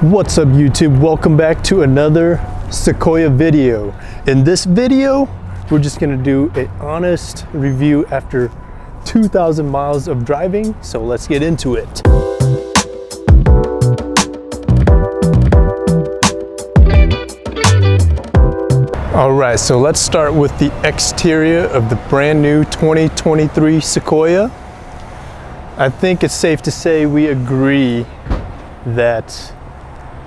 What's up YouTube? Welcome back to another Sequoia video. In this video, we're just gonna do an honest review after 2,000 miles of driving, so let's get into it. Alright, so let's start with the exterior of the brand new 2023 Sequoia. I think it's safe to say we agree that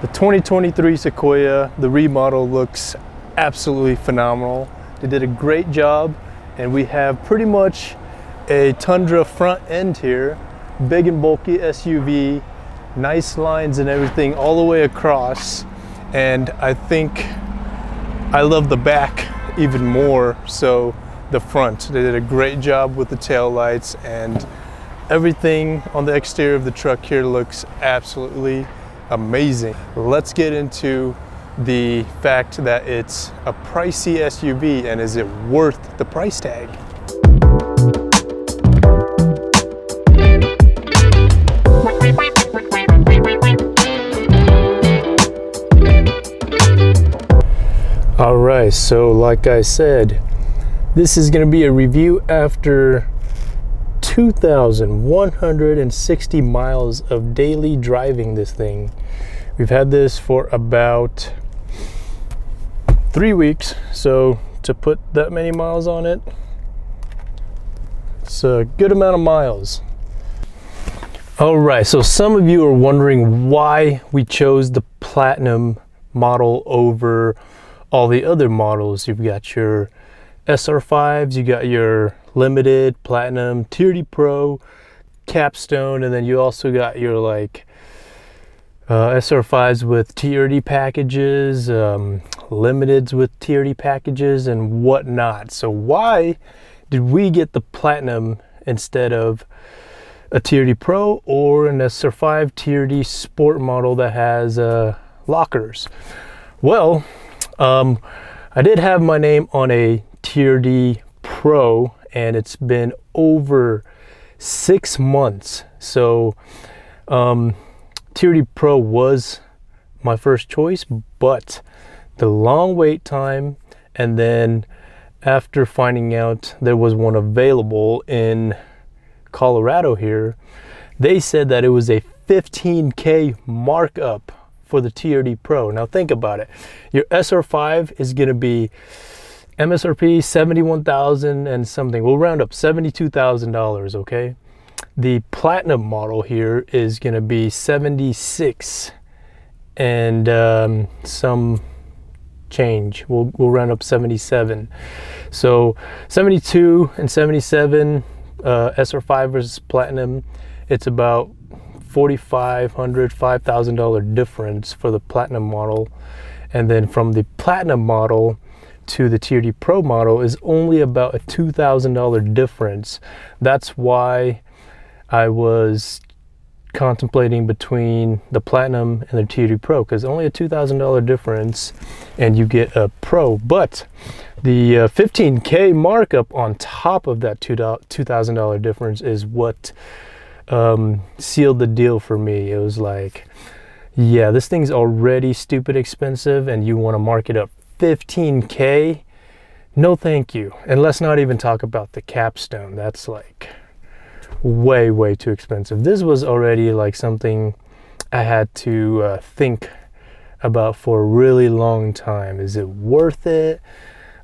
the 2023 Sequoia, the remodel, looks absolutely phenomenal. They did a great job, and we have pretty much a Tundra front end here, big and bulky SUV, nice lines and everything all the way across. And I think I love the back even more so the front. They did a great job with the tail lights, and everything on the exterior of the truck here looks absolutely amazing. Let's get into the fact that it's a pricey SUV, and is it worth the price tag? All right, so like I said, this is going to be a review after 2,160 miles of daily driving this thing. We've had this for about 3 weeks, so to put that many miles on it, it's a good amount of miles. All right, so some of you are wondering why we chose the Platinum model over all the other models. You've got your SR5s, you got your Limited, Platinum, TRD Pro, Capstone, and then you also got your like SR5s with TRD packages, Limiteds with TRD packages, and whatnot. So why did we get the Platinum instead of a TRD Pro or an SR5 TRD Sport model that has lockers? Well, I did have my name on a TRD Pro, and it's been over 6 months. So TRD Pro was my first choice, but the long wait time, and then after finding out there was one available in Colorado here, they said that it was a 15K markup for the TRD Pro. Now think about it. Your SR5 is going to be MSRP $71,000 and something. We'll round up $72,000, okay? The Platinum model here is going to be 76 and some change. We'll round up 77. So 72 and 77 SR5 versus Platinum, it's about $4,500, $5,000 difference for the Platinum model. And then from the Platinum model to the TRD Pro model is only about a $2,000 difference. That's why I was contemplating between the Platinum and the TRD Pro, because only a $2,000 difference and you get a Pro. But the 15K markup on top of that $2,000 difference is what sealed the deal for me. It was like, yeah, this thing's already stupid expensive, and you want to mark it up 15K? No thank you. And let's not even talk about the Capstone. That's like way too expensive. This was already like something I had to think about for a really long time. Is it worth it?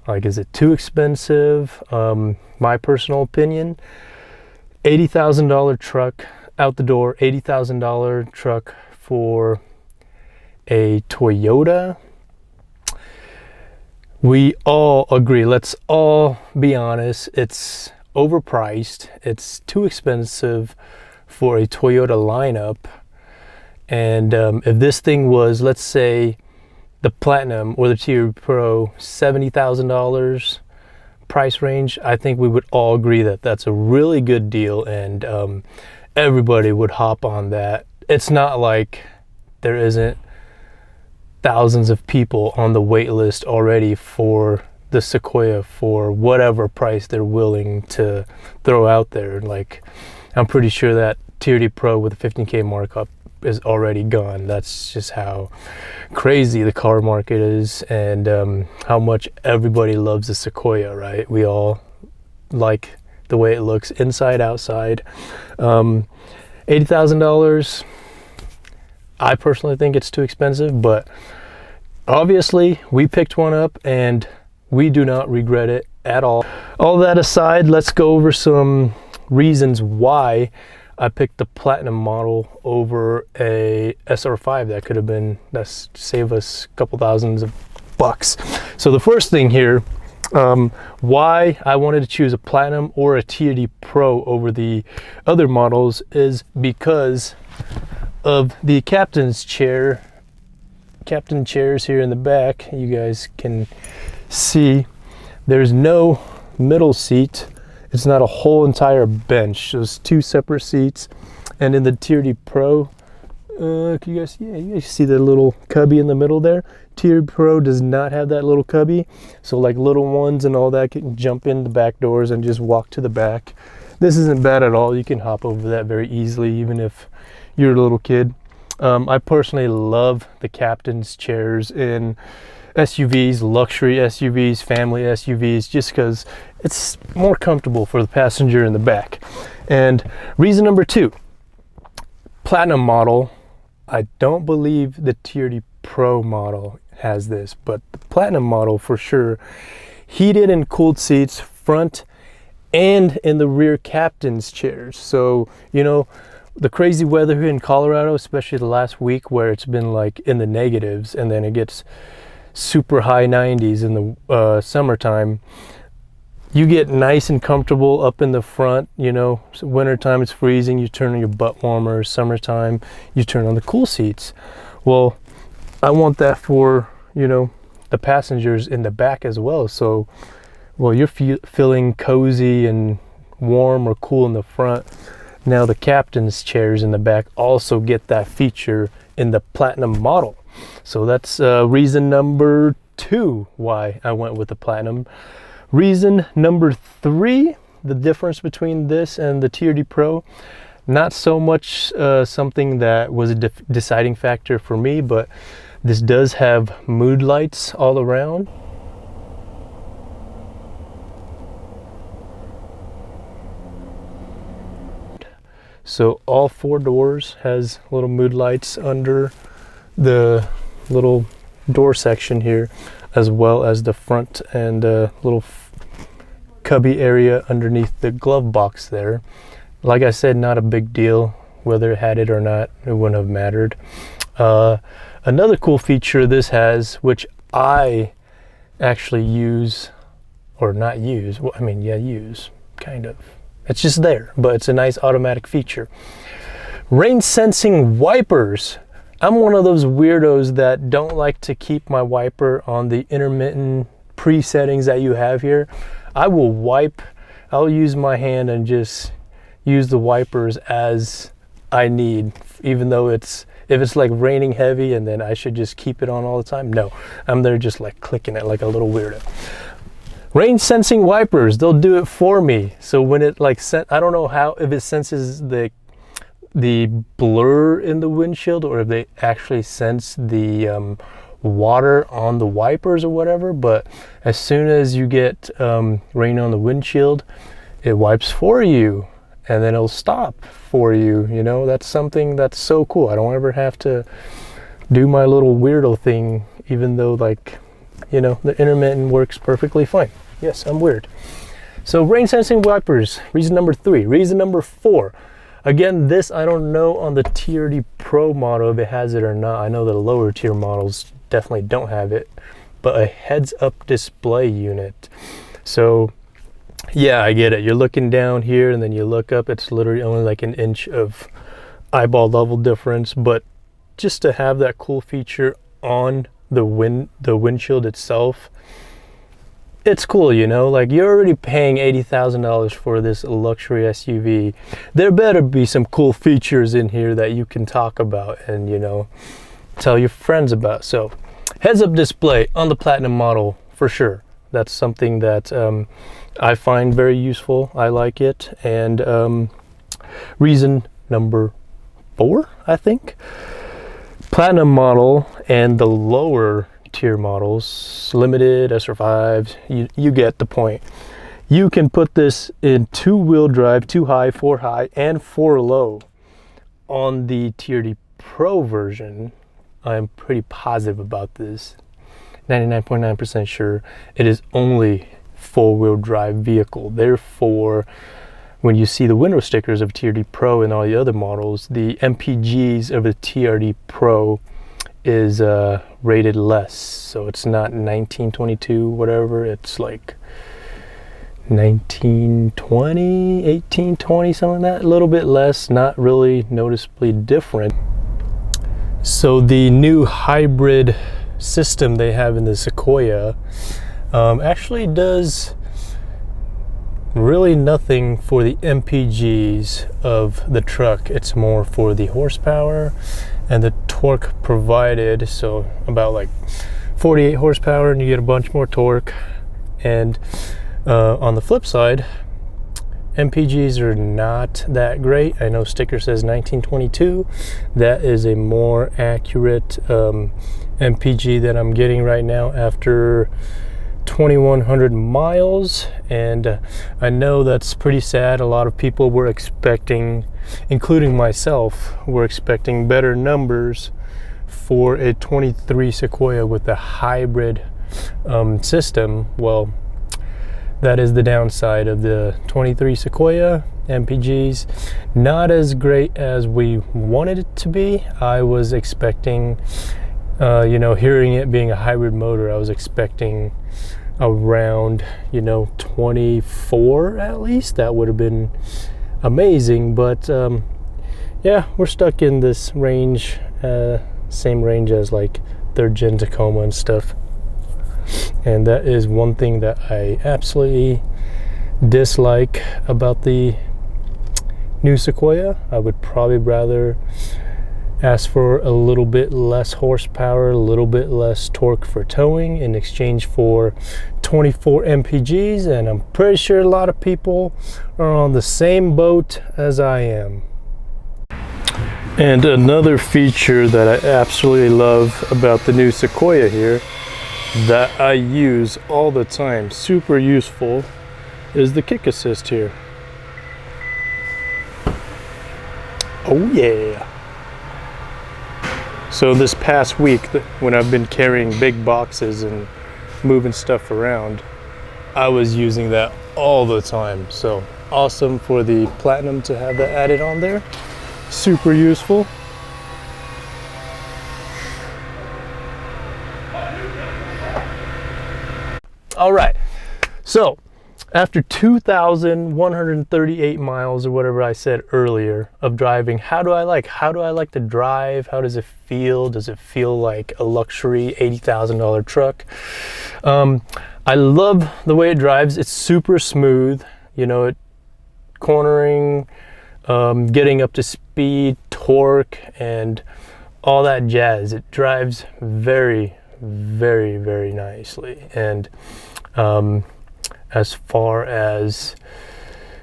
Like, is it too expensive? My personal opinion, $80,000 truck out the door, $80,000 truck for a Toyota. We all agree, let's all be honest, it's overpriced. It's too expensive for a Toyota lineup. And if this thing was, let's say, the Platinum or the TRD Pro, $70,000 price range, I think we would all agree that that's a really good deal, and everybody would hop on that. It's not like there isn't thousands of people on the wait list already for the Sequoia for whatever price they're willing to throw out there. Like, I'm pretty sure that TRD Pro with a 15K markup is already gone. That's just how crazy the car market is, and how much everybody loves the Sequoia, right? We all like the way it looks inside, outside. $80,000, I personally think it's too expensive, but obviously we picked one up and we do not regret it at all. All that aside, let's go over some reasons why I picked the Platinum model over a SR5 that could have been, that's save us a couple thousands of bucks. So the first thing here, why I wanted to choose a Platinum or a TRD Pro over the other models is because of the captain's chairs here in the back. You guys can see there's no middle seat. It's not a whole entire bench. There's two separate seats. And in the TRD Pro, can you guys, yeah, you guys see the little cubby in the middle there? TRD Pro does not have that little cubby. So like little ones and all that can jump in the back doors and just walk to the back. This isn't bad at all. You can hop over that very easily, even if you're a little kid. I personally love the captain's chairs in SUVs, luxury SUVs, family SUVs, just because it's more comfortable for the passenger in the back. And reason number two, Platinum model, I don't believe the TRD Pro model has this, but the Platinum model for sure, heated and cooled seats front and in the rear captain's chairs. So, you know, the crazy weather here in Colorado, especially the last week where it's been like in the negatives, and then it gets super high 90s in the summertime, you get nice and comfortable up in the front. You know, so wintertime it's freezing, you turn on your butt warmers. Summertime you turn on the cool seats. Well, I want that for, you know, the passengers in the back as well. So, well, you're feeling cozy and warm or cool in the front. Now the captain's chairs in the back also get that feature in the Platinum model. So that's reason number two why I went with the Platinum. Reason number three, the difference between this and the TRD Pro, not so much something that was a deciding factor for me, but this does have mood lights all around. So all four doors has little mood lights under the little door section here, as well as the front and little cubby area underneath the glove box there. Like I said, not a big deal whether it had it or not, it wouldn't have mattered. Another cool feature this has, which I actually use, or not use, well, I mean, yeah, use, kind of. It's just there, but it's a nice automatic feature. Rain sensing wipers. I'm one of those weirdos that don't like to keep my wiper on the intermittent pre-settings that you have here. I will wipe, I'll use my hand and just use the wipers as I need, even though if it's like raining heavy and then I should just keep it on all the time. No, I'm there just like clicking it like a little weirdo. Rain sensing wipers, they'll do it for me. So when it like, I don't know how, if it senses the blur in the windshield or if they actually sense the water on the wipers or whatever, but as soon as you get rain on the windshield, it wipes for you and then it'll stop for you. You know, that's something that's so cool. I don't ever have to do my little weirdo thing, even though, like, you know, the intermittent works perfectly fine. Yes, I'm weird. So rain sensing wipers, reason number three. Reason number four, again, this I don't know on the TRD Pro model if it has it or not. I know the lower tier models definitely don't have it, but a heads up display unit. So yeah, I get it. You're looking down here and then you look up, it's literally only like an inch of eyeball level difference, but just to have that cool feature on the windshield itself, it's cool, you know, like you're already paying $80,000 for this luxury SUV. There better be some cool features in here that you can talk about and, you know, tell your friends about. So heads-up display on the Platinum model for sure. That's something that I find very useful. I like it. And reason number 4, I think. Platinum model and the lower tier models, limited, SR5s, you get the point. You can put this in 2-wheel drive, 2 high, 4 high, and 4 low. On the TRD Pro version, I'm pretty positive about this. 99.9% sure it is only 4-wheel drive vehicle. Therefore, when you see the window stickers of TRD Pro and all the other models, the MPGs of the TRD Pro is rated less. So it's not 1922, whatever. It's like 1920, 1820, something like that. A little bit less, not really noticeably different. So the new hybrid system they have in the Sequoia actually does really nothing for the MPGs of the truck. It's more for the horsepower and the torque provided. So about like 48 horsepower and you get a bunch more torque. And on the flip side, MPGs are not that great. I know sticker says 1922. That is a more accurate MPG that I'm getting right now after 2,100 miles. And I know that's pretty sad. A lot of people were expecting, including myself, were expecting better numbers for a 23 Sequoia with the hybrid system. Well, that is the downside of the 23 Sequoia. MPGs not as great as we wanted it to be. I was expecting, you know, hearing it being a hybrid motor, I was expecting around, you know, 24 at least. That would have been amazing. But yeah, we're stuck in this range, same range as like 3rd gen Tacoma and stuff. And that is one thing that I absolutely dislike about the new Sequoia. I would probably rather ask for a little bit less horsepower, a little bit less torque for towing in exchange for 24 MPGs, and I'm pretty sure a lot of people are on the same boat as I am. And another feature that I absolutely love about the new Sequoia here, that I use all the time, super useful, is the kick assist here. Oh yeah. So this past week, when I've been carrying big boxes and moving stuff around, I was using that all the time. So awesome for the Platinum to have that added on there. Super useful. All right, so after 2,138 miles or whatever I said earlier of driving, how do I like to drive? How does it feel? Does it feel like a luxury $80,000 truck? I love the way it drives. It's super smooth, you know, it cornering, getting up to speed, torque, and all that jazz. It drives very, very, very nicely. And as far as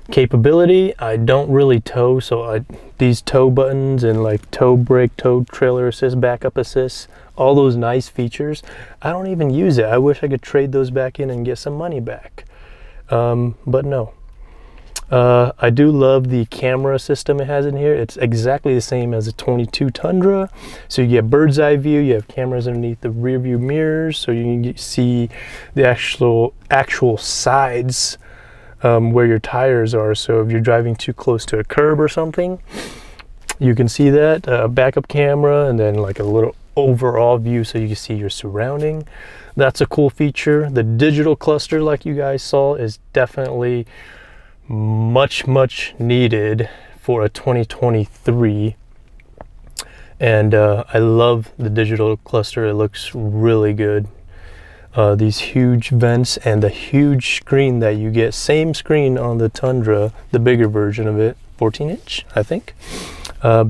capability, I don't really tow, so these tow buttons and like tow brake, tow trailer assist, backup assist, all those nice features, I don't even use it. I wish I could trade those back in and get some money back, but no. I do love the camera system it has in here. It's exactly the same as a 22 Tundra. So you get bird's eye view, you have cameras underneath the rear view mirrors, so you can see the actual sides where your tires are. So if you're driving too close to a curb or something, you can see that. Backup camera, and then like a little overall view so you can see your surrounding. That's a cool feature. The digital cluster, like you guys saw, is definitely much needed for a 2023, and I love the digital cluster. It looks really good. These huge vents and the huge screen that you get, same screen on the Tundra, the bigger version of it, 14-inch I think.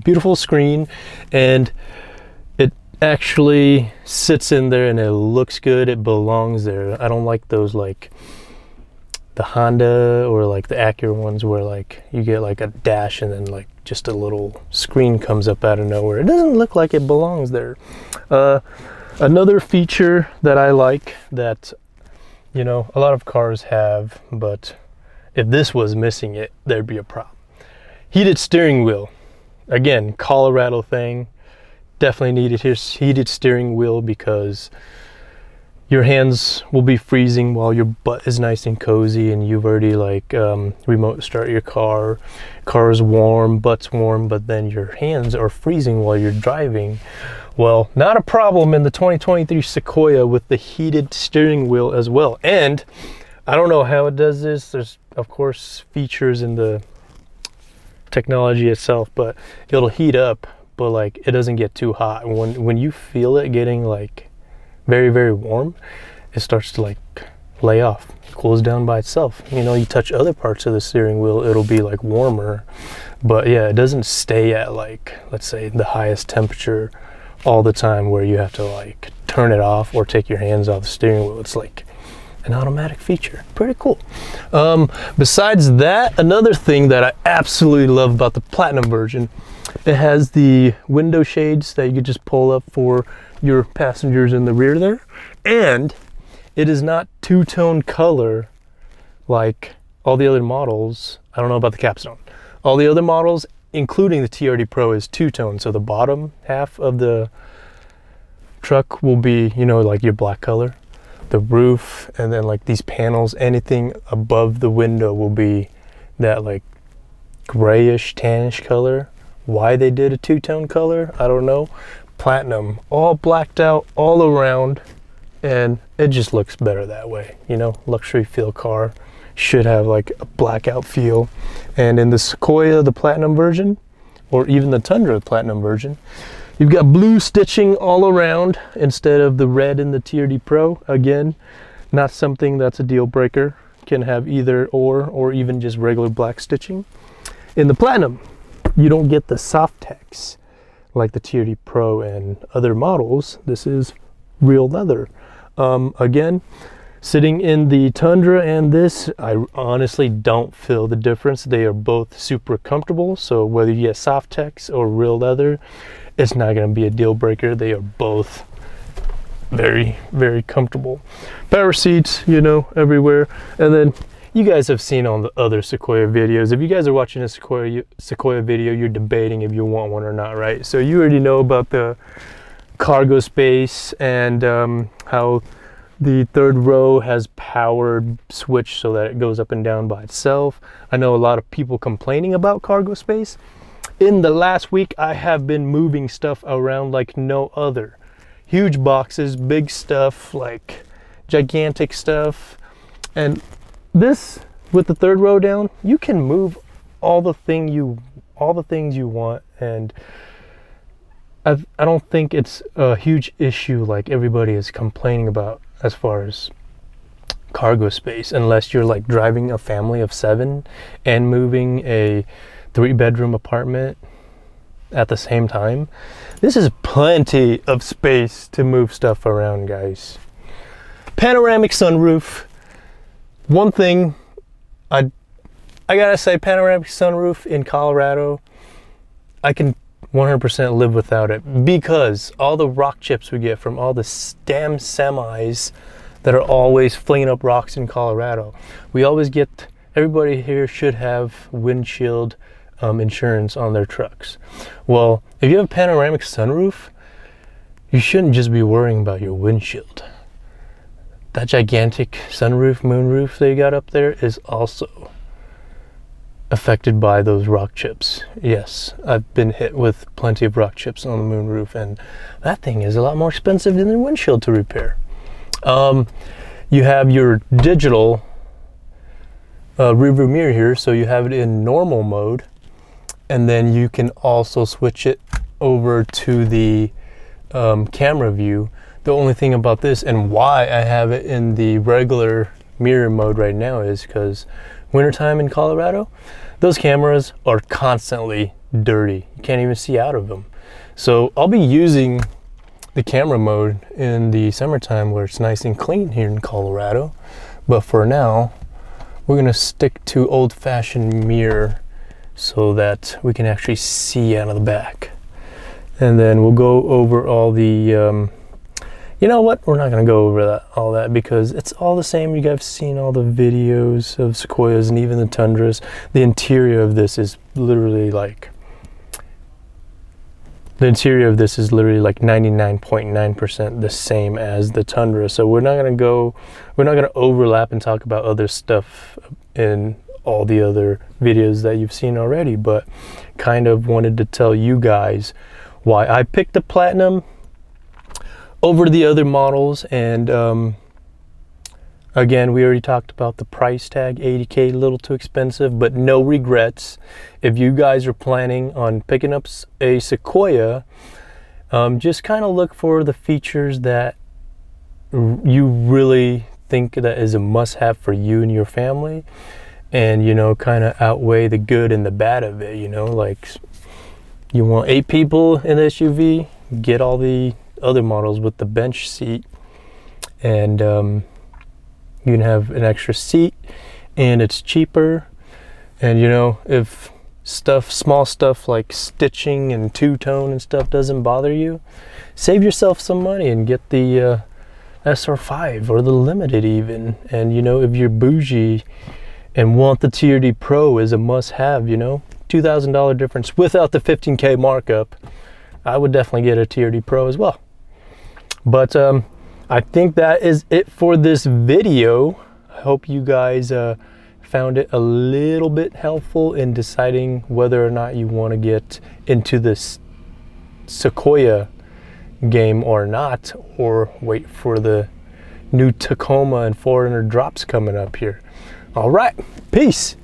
Beautiful screen, and it actually sits in there and it looks good. It belongs there. I don't like those the Honda or like the Acura ones where like you get like a dash and then like just a little screen comes up out of nowhere. It doesn't look like it belongs there. Another feature that I like that, you know, a lot of cars have, but if this was missing it, there'd be a problem. Heated steering wheel. Again, Colorado thing. Definitely needed his heated steering wheel because your hands will be freezing while your butt is nice and cozy and you've already like remote start your car. Car is warm, butt's warm, but then your hands are freezing while you're driving. Well, not a problem in the 2023 Sequoia with the heated steering wheel as well. And I don't know how it does this. There's of course features in the technology itself, but it'll heat up, but like it doesn't get too hot. When you feel it getting like very, very warm, it starts to like lay off. It cools down by itself. You know, you touch other parts of the steering wheel, it'll be like warmer, but yeah, it doesn't stay at like, let's say the highest temperature all the time where you have to like turn it off or take your hands off the steering wheel. It's like an automatic feature. Pretty cool. Besides that, another thing that I absolutely love about the Platinum version, it has the window shades that you could just pull up for your passengers in the rear there, and it is not two-tone color like all the other models. I don't know about the capstone. All the other models, including the TRD Pro, is two-tone. So the bottom half of the truck will be, you know, like your black color, the roof, and then like these panels, anything above the window will be that like grayish tannish color. Why they did a two-tone color, I don't know. Platinum, all blacked out all around, and it just looks better that way. You know, luxury feel car should have like a blackout feel. And in the Sequoia, the Platinum version, or even the Tundra Platinum version, you've got blue stitching all around instead of the red in the TRD Pro. Again, not something that's a deal breaker. Can have either or even just regular black stitching. In the Platinum, you don't get the soft text like the TRD Pro and other models. This is real leather. Again, sitting in the Tundra and this, I honestly don't feel the difference. They are both super comfortable, so whether you get soft text or real leather, it's not going to be a deal breaker. They are both very, very comfortable. Power seats, you know, everywhere. And then you guys have seen on the other Sequoia videos. If you guys are watching a Sequoia video, you're debating if you want one or not, right? So you already know about the cargo space and how the third row has powered switch so that it goes up and down by itself. I know a lot of people complaining about cargo space. In the last week, I have been moving stuff around like no other. Huge boxes, big stuff, like gigantic stuff. And this, with the third row down, you can move all the things you want, and I don't think it's a huge issue like everybody is complaining about as far as cargo space, unless you're like driving a family of 7 and moving a 3-bedroom apartment at the same time. This is plenty of space to move stuff around, guys. Panoramic sunroof. One thing I gotta say, panoramic sunroof in Colorado, I can 100% live without it, because all the rock chips we get from all the damn semis that are always flinging up rocks in Colorado. We always get, everybody here should have windshield insurance on their trucks. Well, if you have a panoramic sunroof, you shouldn't just be worrying about your windshield. That gigantic sunroof, moonroof they got up there is also affected by those rock chips. Yes, I've been hit with plenty of rock chips on the moonroof, and that thing is a lot more expensive than the windshield to repair. You have your digital rearview mirror here, so you have it in normal mode, and then you can also switch it over to the camera view. The only thing about this, and why I have it in the regular mirror mode right now, is because wintertime in Colorado, those cameras are constantly dirty. You can't even see out of them. So I'll be using the camera mode in the summertime where it's nice and clean here in Colorado. But for now, we're gonna stick to old-fashioned mirror so that we can actually see out of the back. And then we'll go over all the, you know what? We're not gonna go over all that because it's all the same. You guys have seen all the videos of Sequoias and even the Tundras. The interior of this is literally like, 99.9% the same as the Tundra. So we're not gonna overlap and talk about other stuff in all the other videos that you've seen already, but kind of wanted to tell you guys why I picked the Platinum over the other models. And again, we already talked about the price tag, $80K, a little too expensive, but no regrets. If you guys are planning on picking up a Sequoia, just kind of look for the features that you really think that is a must-have for you and your family, and you know, kind of outweigh the good and the bad of it. You know, like you want 8 people in the SUV, get all the other models with the bench seat, and you can have an extra seat, and it's cheaper. And you know, if small stuff like stitching and two-tone and stuff doesn't bother you, save yourself some money and get the SR5 or the Limited even. And you know, if you're bougie and want the TRD Pro as a must-have, you know, $2,000 difference without the 15K markup, I would definitely get a TRD Pro as well. But I think that is it for this video. I hope you guys found it a little bit helpful in deciding whether or not you want to get into this Sequoia game or not, or wait for the new Tacoma and 4Runner drops coming up here. All right, peace.